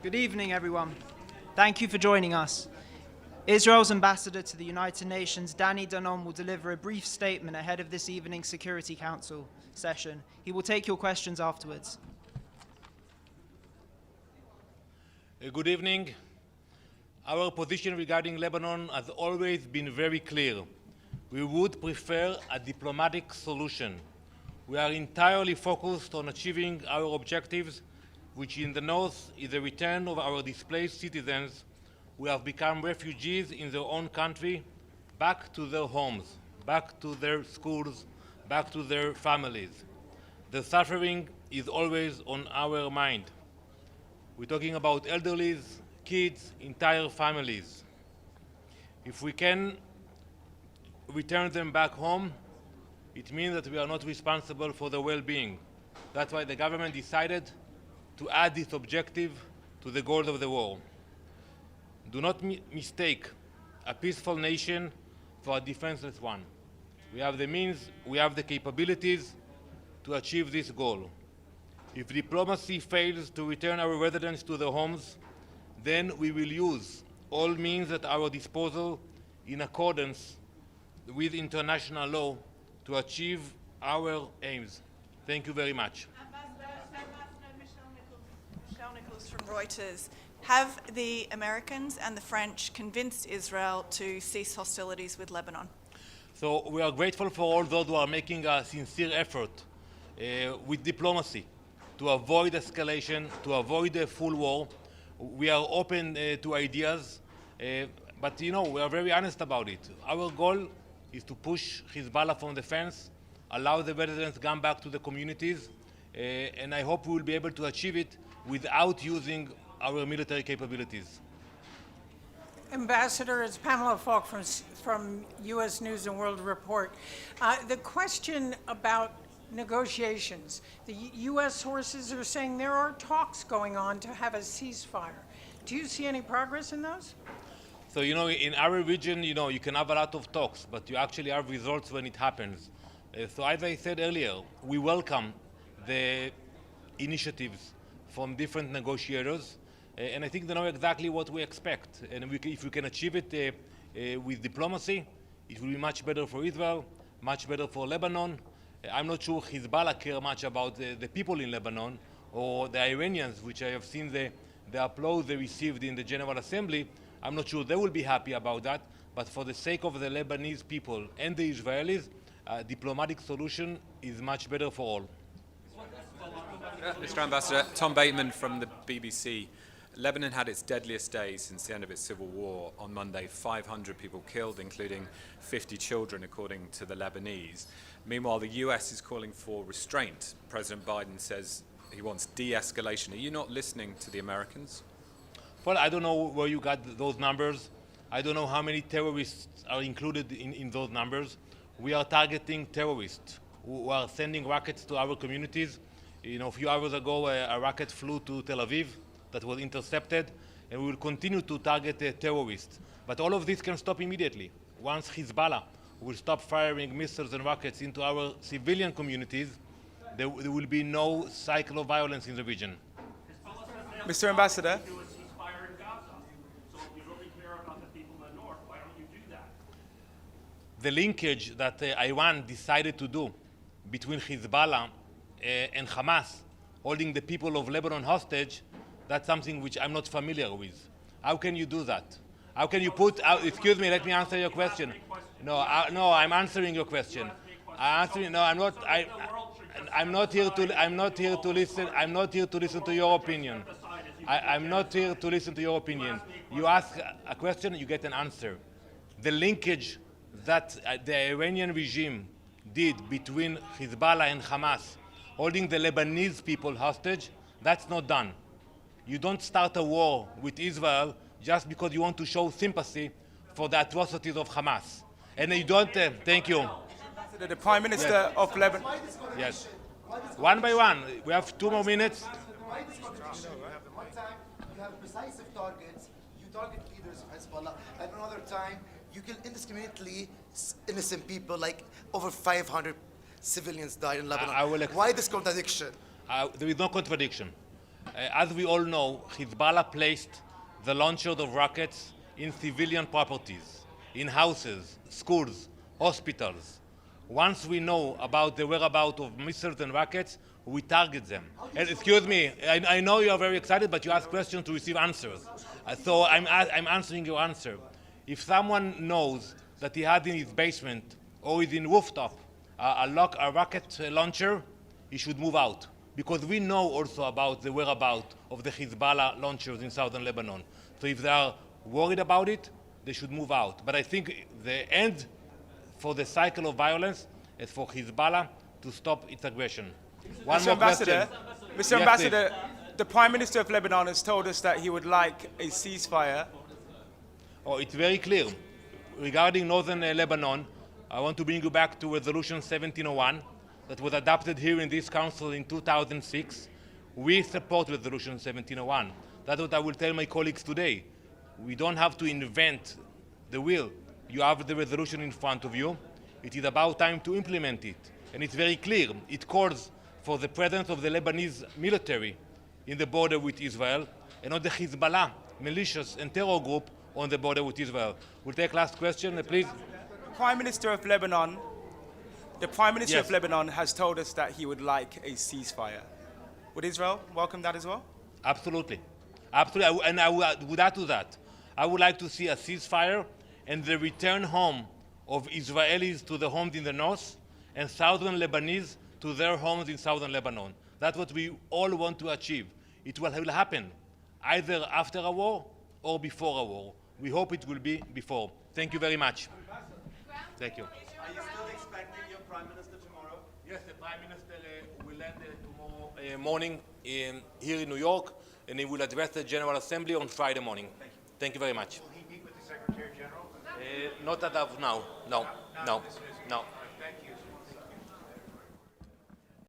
Good evening, everyone. Thank you for joining us. Israel's ambassador to the United Nations, Danon, will deliver a brief statement ahead of this evening's Security Council session. He will take your questions afterwards. Good evening. Our position regarding Lebanon has always been very clear. We would prefer a diplomatic solution. We are entirely focused on achieving our objectives, which in the north is the return of our displaced citizens who have become refugees in their own country, back to their homes, back to their schools, back to their families. The suffering is always on our mind. We're talking about elderlies, kids, entire families. If we can return them back home, it means that we are not responsible for their well-being. That's why the government decided to add this objective to the goals of the war. Do not mistake a peaceful nation for a defenseless one. We have the means, we have the capabilities to achieve this goal. If diplomacy fails to return our residents to their homes, then we will use all means at our disposal in accordance with international law to achieve our aims. Thank you very much. Michelle Nichols from Reuters. Have the Americans and the French convinced Israel to cease hostilities with Lebanon? So we are grateful for all those who are making a sincere effort with diplomacy to avoid escalation, to avoid a full war. We are open to ideas, but we are very honest about it. Our goal is to push Hezbollah from the fence, allow the residents to come back to the communities, and I hope we will be able to achieve it without using our military capabilities. Ambassador, it's Pamela Falk from U.S. News and World Report. The question about negotiations. The U.S. sources are saying there are talks going on to have a ceasefire. Do you see any progress in those? So, in our region, you can have a lot of talks, but you actually have results when it happens. So as I said earlier, we welcome the initiatives from different negotiators, and I think they know exactly what we expect. And if we can achieve it with diplomacy, it will be much better for Israel, much better for Lebanon. I'm not sure Hezbollah care much about the people in Lebanon or the Iranians, which I have seen the applause they received in the General Assembly. I'm not sure they will be happy about that, but for the sake of the Lebanese people and the Israelis, a diplomatic solution is much better for all. Mr. Ambassador, Tom Bateman from the BBC. Lebanon had its deadliest day since the end of its civil war. On Monday, 500 people killed, including 50 children, according to the Lebanese. Meanwhile, the US is calling for restraint. President Biden says he wants de-escalation. Are you not listening to the Americans? Well, I don't know where you got those numbers. I don't know how many terrorists are included in those numbers. We are targeting terrorists who are sending rockets to our communities. A few hours ago, a rocket flew to Tel Aviv that was intercepted, and we will continue to target terrorists. But all of this can stop immediately. Once Hezbollah will stop firing missiles and rockets into our civilian communities, there will be no cycle of violence in the region. Mr. Ambassador. The linkage that Iran decided to do between Hezbollah and Hamas, holding the people of Lebanon hostage, that's something which I'm not familiar with. How can you do that? How can you put out, excuse me, let me answer your question. No, I'm answering your question. I'm not here to listen to your opinion. I'm not here to listen to your opinion. You ask a question, you get an answer. The linkage that the Iranian regime did between Hezbollah and Hamas, holding the Lebanese people hostage, that's not done. You don't start a war with Israel just because you want to show sympathy for the atrocities of Hamas. And you don't, thank you. The Prime Minister of Lebanon. Yes. One by one. We have 2 more minutes. One time you have decisive targets, you target leaders of Hezbollah, and another time you kill indiscriminately innocent people, like over 500 civilians died in Lebanon. Why this contradiction? There is no contradiction. As we all know, Hezbollah placed the launchers of rockets in civilian properties, in houses, schools, hospitals. Once we know about the whereabouts of missiles and rockets, we target them. And excuse me, I know you are very excited, but you ask questions to receive answers. So I'm answering your answer. If someone knows that he has in his basement or is in rooftop a rocket launcher, he should move out. Because we know also about the whereabouts of the Hezbollah launchers in southern Lebanon. So if they are worried about it, they should move out. But I think the end for the cycle of violence is for Hezbollah to stop its aggression. One Mr. more Ambassador, question. Mr. Yes, Ambassador, the Prime Minister of Lebanon has told us that he would like a ceasefire. Oh, it's very clear. Regarding northern Lebanon, I want to bring you back to Resolution 1701 that was adopted here in this Council in 2006. We support Resolution 1701. That's what I will tell my colleagues today. We don't have to invent the wheel. You have the resolution in front of you. It is about time to implement it. And it's very clear. It calls for the presence of the Lebanese military in the border with Israel and not the Hezbollah militias and terror group on the border with Israel. We'll take last question, please. The Prime Minister of Lebanon Yes. of Lebanon has told us that he would like a ceasefire. Would Israel welcome that as well? Absolutely. Absolutely. And I would add to that. I would like to see a ceasefire and the return home of Israelis to the homes in the north and southern Lebanese to their homes in southern Lebanon. That's what we all want to achieve. It will happen either after a war or before a war. We hope it will be before. Thank you very much. Thank you. Are you still expecting your Prime Minister tomorrow? Yes, the Prime Minister will land tomorrow morning here in New York, and he will address the General Assembly on Friday morning. Thank you very much. Will he meet with the Secretary General? Not as of now. No. Not No. this visit. No. Thank you.